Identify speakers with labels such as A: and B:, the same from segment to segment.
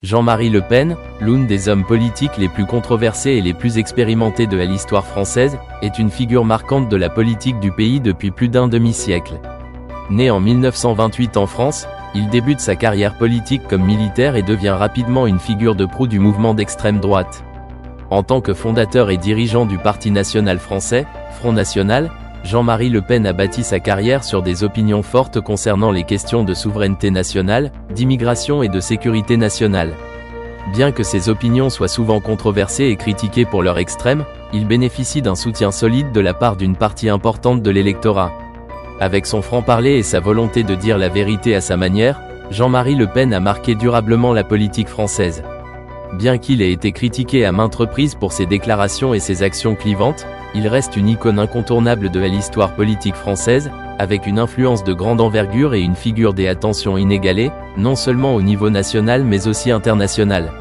A: Jean-Marie Le Pen, l'un des hommes politiques les plus controversés et les plus expérimentés de l'histoire française, est une figure marquante de la politique du pays depuis plus d'un demi-siècle. Né en 1928 en France, il débute sa carrière politique comme militaire et devient rapidement une figure de proue du mouvement d'extrême droite. En tant que fondateur et dirigeant du Parti national français, Front National, Jean-Marie Le Pen a bâti sa carrière sur des opinions fortes concernant les questions de souveraineté nationale, d'immigration et de sécurité nationale. Bien que ses opinions soient souvent controversées et critiquées pour leur extrême, il bénéficie d'un soutien solide de la part d'une partie importante de l'électorat. Avec son franc-parler et sa volonté de dire la vérité à sa manière, Jean-Marie Le Pen a marqué durablement la politique française. Bien qu'il ait été critiqué à maintes reprises pour ses déclarations et ses actions clivantes, il reste une icône incontournable de l'histoire politique française, avec une influence de grande envergure et une figure des attentions inégalées, non seulement au niveau national mais aussi international.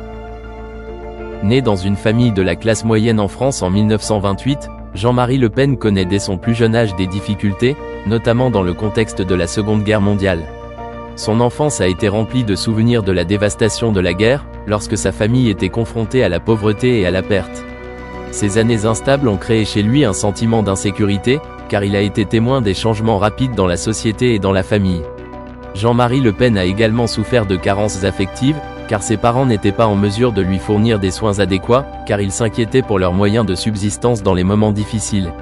A: Né dans une famille de la classe moyenne en France en 1928, Jean-Marie Le Pen connaît dès son plus jeune âge des difficultés, notamment dans le contexte de la Seconde Guerre mondiale. Son enfance a été remplie de souvenirs de la dévastation de la guerre, lorsque sa famille était confrontée à la pauvreté et à la perte. Ces années instables ont créé chez lui un sentiment d'insécurité, car il a été témoin des changements rapides dans la société et dans la famille. Jean-Marie Le Pen a également souffert de carences affectives, car ses parents n'étaient pas en mesure de lui fournir des soins adéquats, car ils s'inquiétaient pour leurs moyens de subsistance dans les moments difficiles.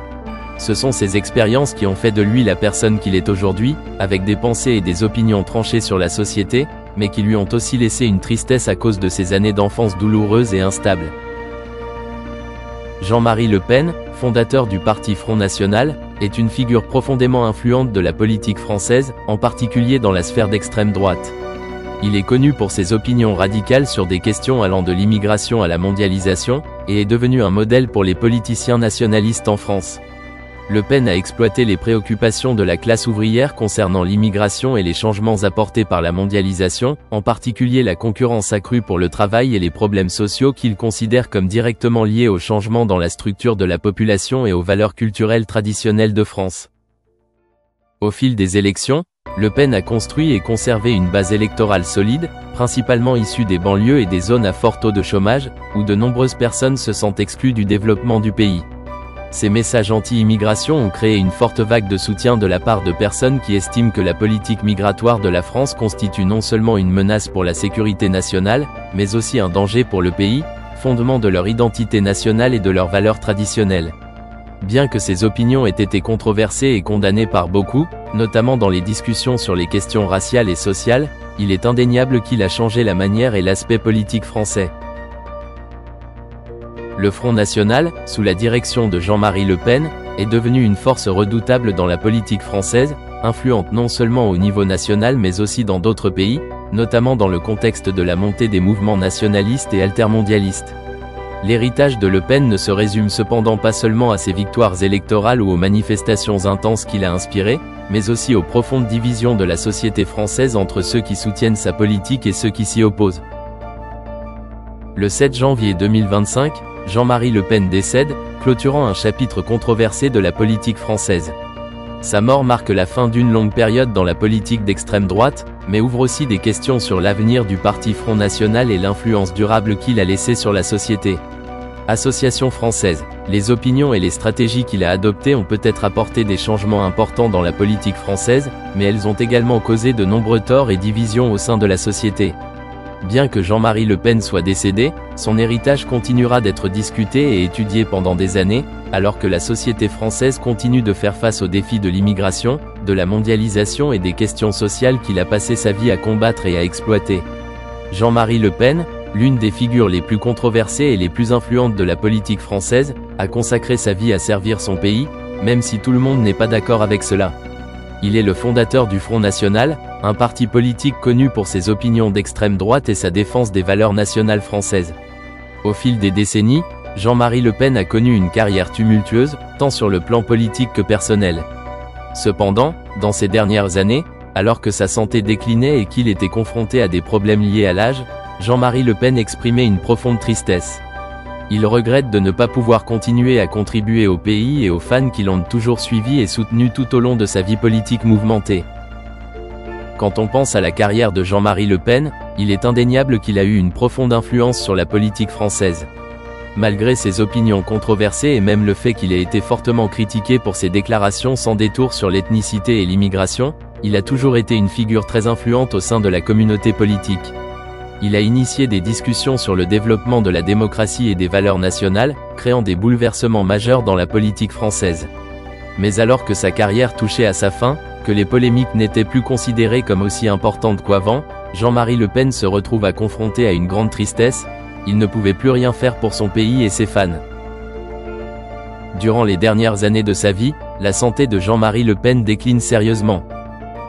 A: Ce sont ces expériences qui ont fait de lui la personne qu'il est aujourd'hui, avec des pensées et des opinions tranchées sur la société, mais qui lui ont aussi laissé une tristesse à cause de ces années d'enfance douloureuses et instables. Jean-Marie Le Pen, fondateur du parti Front National, est une figure profondément influente de la politique française, en particulier dans la sphère d'extrême droite. Il est connu pour ses opinions radicales sur des questions allant de l'immigration à la mondialisation, et est devenu un modèle pour les politiciens nationalistes en France. Le Pen a exploité les préoccupations de la classe ouvrière concernant l'immigration et les changements apportés par la mondialisation, en particulier la concurrence accrue pour le travail et les problèmes sociaux qu'il considère comme directement liés aux changements dans la structure de la population et aux valeurs culturelles traditionnelles de France. Au fil des élections, Le Pen a construit et conservé une base électorale solide, principalement issue des banlieues et des zones à fort taux de chômage, où de nombreuses personnes se sentent exclues du développement du pays. Ces messages anti-immigration ont créé une forte vague de soutien de la part de personnes qui estiment que la politique migratoire de la France constitue non seulement une menace pour la sécurité nationale, mais aussi un danger pour le pays, fondement de leur identité nationale et de leurs valeurs traditionnelles. Bien que ces opinions aient été controversées et condamnées par beaucoup, notamment dans les discussions sur les questions raciales et sociales, il est indéniable qu'il a changé la manière et l'aspect politique français. Le Front National, sous la direction de Jean-Marie Le Pen, est devenu une force redoutable dans la politique française, influente non seulement au niveau national mais aussi dans d'autres pays, notamment dans le contexte de la montée des mouvements nationalistes et altermondialistes. L'héritage de Le Pen ne se résume cependant pas seulement à ses victoires électorales ou aux manifestations intenses qu'il a inspirées, mais aussi aux profondes divisions de la société française entre ceux qui soutiennent sa politique et ceux qui s'y opposent. Le 7 janvier 2025, Jean-Marie Le Pen décède, clôturant un chapitre controversé de la politique française. Sa mort marque la fin d'une longue période dans la politique d'extrême droite, mais ouvre aussi des questions sur l'avenir du parti Front National et l'influence durable qu'il a laissée sur la société. Association française, les opinions et les stratégies qu'il a adoptées ont peut-être apporté des changements importants dans la politique française, mais elles ont également causé de nombreux torts et divisions au sein de la société. Bien que Jean-Marie Le Pen soit décédé, son héritage continuera d'être discuté et étudié pendant des années, alors que la société française continue de faire face aux défis de l'immigration, de la mondialisation et des questions sociales qu'il a passé sa vie à combattre et à exploiter. Jean-Marie Le Pen, l'une des figures les plus controversées et les plus influentes de la politique française, a consacré sa vie à servir son pays, même si tout le monde n'est pas d'accord avec cela. Il est le fondateur du Front National, un parti politique connu pour ses opinions d'extrême droite et sa défense des valeurs nationales françaises. Au fil des décennies, Jean-Marie Le Pen a connu une carrière tumultueuse, tant sur le plan politique que personnel. Cependant, dans ces dernières années, alors que sa santé déclinait et qu'il était confronté à des problèmes liés à l'âge, Jean-Marie Le Pen exprimait une profonde tristesse. Il regrette de ne pas pouvoir continuer à contribuer au pays et aux fans qui l'ont toujours suivi et soutenu tout au long de sa vie politique mouvementée. Quand on pense à la carrière de Jean-Marie Le Pen, il est indéniable qu'il a eu une profonde influence sur la politique française. Malgré ses opinions controversées et même le fait qu'il ait été fortement critiqué pour ses déclarations sans détour sur l'ethnicité et l'immigration, il a toujours été une figure très influente au sein de la communauté politique. Il a initié des discussions sur le développement de la démocratie et des valeurs nationales, créant des bouleversements majeurs dans la politique française. Mais alors que sa carrière touchait à sa fin, que les polémiques n'étaient plus considérées comme aussi importantes qu'avant, Jean-Marie Le Pen se retrouve confronté à une grande tristesse. Il ne pouvait plus rien faire pour son pays et ses fans. Durant les dernières années de sa vie, la santé de Jean-Marie Le Pen décline sérieusement.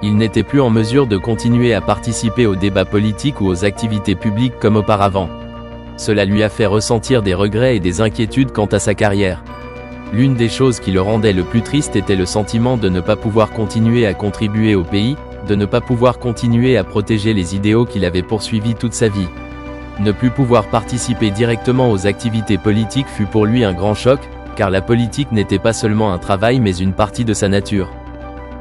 A: Il n'était plus en mesure de continuer à participer aux débats politiques ou aux activités publiques comme auparavant. Cela lui a fait ressentir des regrets et des inquiétudes quant à sa carrière. L'une des choses qui le rendait le plus triste était le sentiment de ne pas pouvoir continuer à contribuer au pays, de ne pas pouvoir continuer à protéger les idéaux qu'il avait poursuivis toute sa vie. Ne plus pouvoir participer directement aux activités politiques fut pour lui un grand choc, car la politique n'était pas seulement un travail mais une partie de sa nature.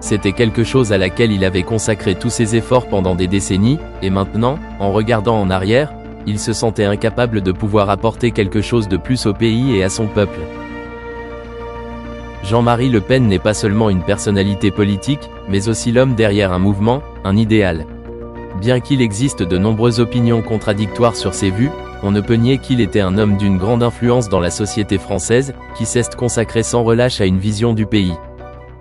A: C'était quelque chose à laquelle il avait consacré tous ses efforts pendant des décennies, et maintenant, en regardant en arrière, il se sentait incapable de pouvoir apporter quelque chose de plus au pays et à son peuple. Jean-Marie Le Pen n'est pas seulement une personnalité politique, mais aussi l'homme derrière un mouvement, un idéal. Bien qu'il existe de nombreuses opinions contradictoires sur ses vues, on ne peut nier qu'il était un homme d'une grande influence dans la société française, qui s'est consacré sans relâche à une vision du pays.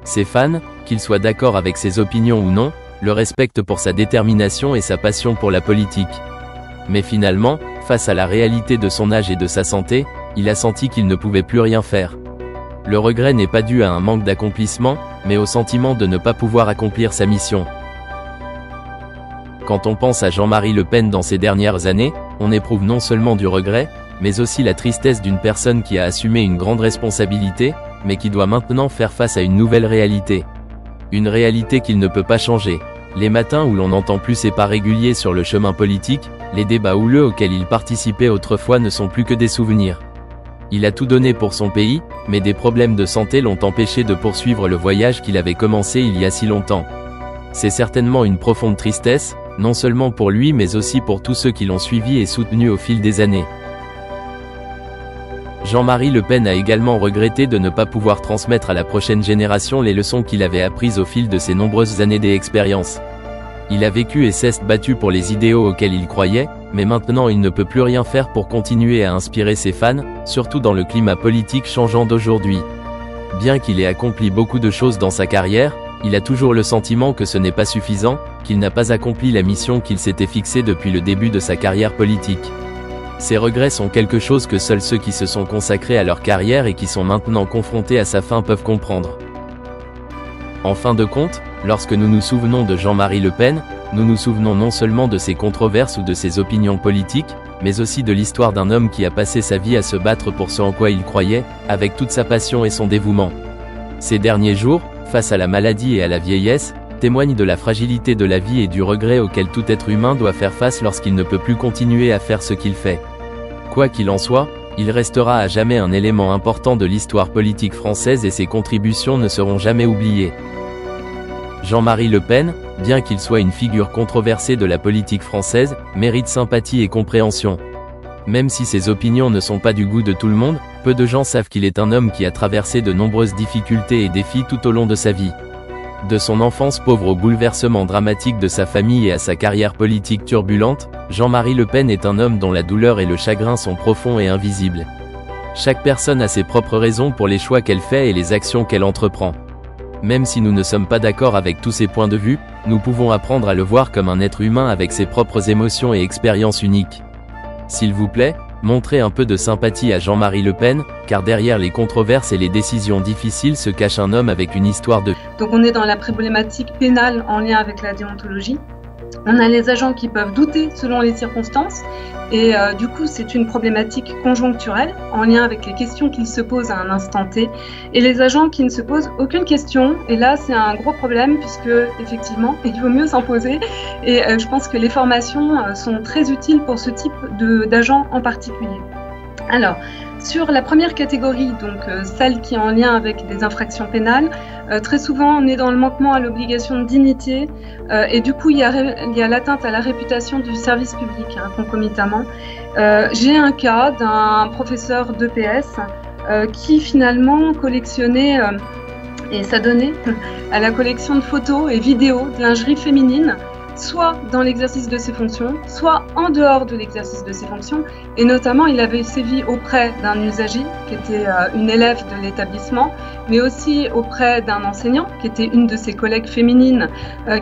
A: Ses fans, qu'ils soient d'accord avec ses opinions ou non, le respectent pour sa détermination et sa passion pour la politique. Mais finalement, face à la réalité de son âge et de sa santé, il a senti qu'il ne pouvait plus rien faire. Le regret n'est pas dû à un manque d'accomplissement, mais au sentiment de ne pas pouvoir accomplir sa mission. Quand on pense à Jean-Marie Le Pen dans ces dernières années, on éprouve non seulement du regret, mais aussi la tristesse d'une personne qui a assumé une grande responsabilité, mais qui doit maintenant faire face à une nouvelle réalité. Une réalité qu'il ne peut pas changer. Les matins où l'on n'entend plus ses pas réguliers sur le chemin politique, les débats houleux auxquels il participait autrefois ne sont plus que des souvenirs. Il a tout donné pour son pays, mais des problèmes de santé l'ont empêché de poursuivre le voyage qu'il avait commencé il y a si longtemps. C'est certainement une profonde tristesse, non seulement pour lui mais aussi pour tous ceux qui l'ont suivi et soutenu au fil des années. Jean-Marie Le Pen a également regretté de ne pas pouvoir transmettre à la prochaine génération les leçons qu'il avait apprises au fil de ses nombreuses années d'expérience. Il a vécu et s'est battu pour les idéaux auxquels il croyait, mais maintenant il ne peut plus rien faire pour continuer à inspirer ses fans, surtout dans le climat politique changeant d'aujourd'hui. Bien qu'il ait accompli beaucoup de choses dans sa carrière, il a toujours le sentiment que ce n'est pas suffisant, qu'il n'a pas accompli la mission qu'il s'était fixée depuis le début de sa carrière politique. Ces regrets sont quelque chose que seuls ceux qui se sont consacrés à leur carrière et qui sont maintenant confrontés à sa fin peuvent comprendre. En fin de compte, lorsque nous nous souvenons de Jean-Marie Le Pen, nous nous souvenons non seulement de ses controverses ou de ses opinions politiques, mais aussi de l'histoire d'un homme qui a passé sa vie à se battre pour ce en quoi il croyait, avec toute sa passion et son dévouement. Ces derniers jours, face à la maladie et à la vieillesse, témoignent de la fragilité de la vie et du regret auquel tout être humain doit faire face lorsqu'il ne peut plus continuer à faire ce qu'il fait. Quoi qu'il en soit, il restera à jamais un élément important de l'histoire politique française et ses contributions ne seront jamais oubliées. Jean-Marie Le Pen, bien qu'il soit une figure controversée de la politique française, mérite sympathie et compréhension. Même si ses opinions ne sont pas du goût de tout le monde, peu de gens savent qu'il est un homme qui a traversé de nombreuses difficultés et défis tout au long de sa vie. De son enfance pauvre au bouleversement dramatique de sa famille et à sa carrière politique turbulente, Jean-Marie Le Pen est un homme dont la douleur et le chagrin sont profonds et invisibles. Chaque personne a ses propres raisons pour les choix qu'elle fait et les actions qu'elle entreprend. Même si nous ne sommes pas d'accord avec tous ses points de vue, nous pouvons apprendre à le voir comme un être humain avec ses propres émotions et expériences uniques. S'il vous plaît, montrez un peu de sympathie à Jean-Marie Le Pen, car derrière les controverses et les décisions difficiles se cache un homme avec une histoire de...
B: Donc on est dans la problématique pénale en lien avec la déontologie. On a les agents qui peuvent douter selon les circonstances et du coup c'est une problématique conjoncturelle en lien avec les questions qu'ils se posent à un instant T et les agents qui ne se posent aucune question et là c'est un gros problème puisque effectivement il vaut mieux s'en poser et je pense que les formations sont très utiles pour ce type d'agents en particulier. Alors, Sur la première catégorie, donc celle qui est en lien avec des infractions pénales, très souvent on est dans le manquement à l'obligation de dignité et du coup il y a l'atteinte à la réputation du service public concomitamment. J'ai un cas d'un professeur d'EPS qui finalement collectionnait et s'adonnait à la collection de photos et vidéos de lingerie féminine, soit dans l'exercice de ses fonctions, soit en dehors de l'exercice de ses fonctions. Et notamment, il avait sévi auprès d'un usager, qui était une élève de l'établissement, mais aussi auprès d'un enseignant, qui était une de ses collègues féminines,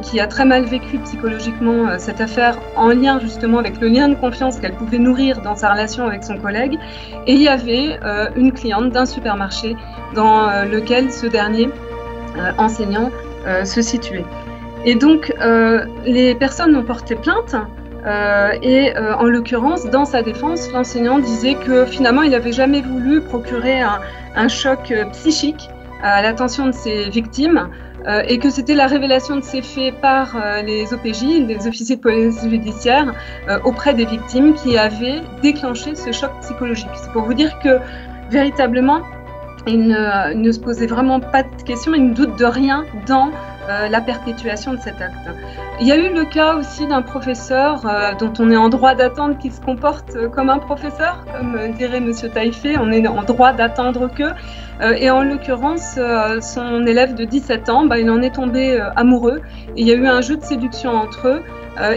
B: qui a très mal vécu psychologiquement cette affaire, en lien justement avec le lien de confiance qu'elle pouvait nourrir dans sa relation avec son collègue. Et il y avait une cliente d'un supermarché dans lequel ce dernier enseignant se situait. Et donc, les personnes ont porté plainte et en l'occurrence, dans sa défense, l'enseignant disait que finalement, il n'avait jamais voulu procurer un choc psychique à l'attention de ses victimes et que c'était la révélation de ces faits par les OPJ, les officiers de police judiciaire, auprès des victimes qui avaient déclenché ce choc psychologique. C'est pour vous dire que, véritablement, il ne se posait vraiment pas de questions, il ne doute de rien dans la perpétuation de cet acte. Il y a eu le cas aussi d'un professeur dont on est en droit d'attendre qu'il se comporte comme un professeur, comme dirait Monsieur Taillefer, on est en droit d'attendre que. Et en l'occurrence, son élève de 17 ans, il en est tombé amoureux. Et il y a eu un jeu de séduction entre eux.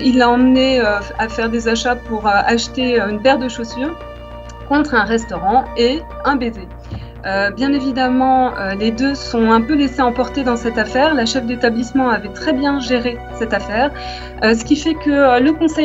B: Il l'a emmené à faire des achats pour acheter une paire de chaussures contre un restaurant et un baiser. Bien évidemment, les deux sont un peu laissés emporter dans cette affaire. La chef d'établissement avait très bien géré cette affaire, ce qui fait que le conseil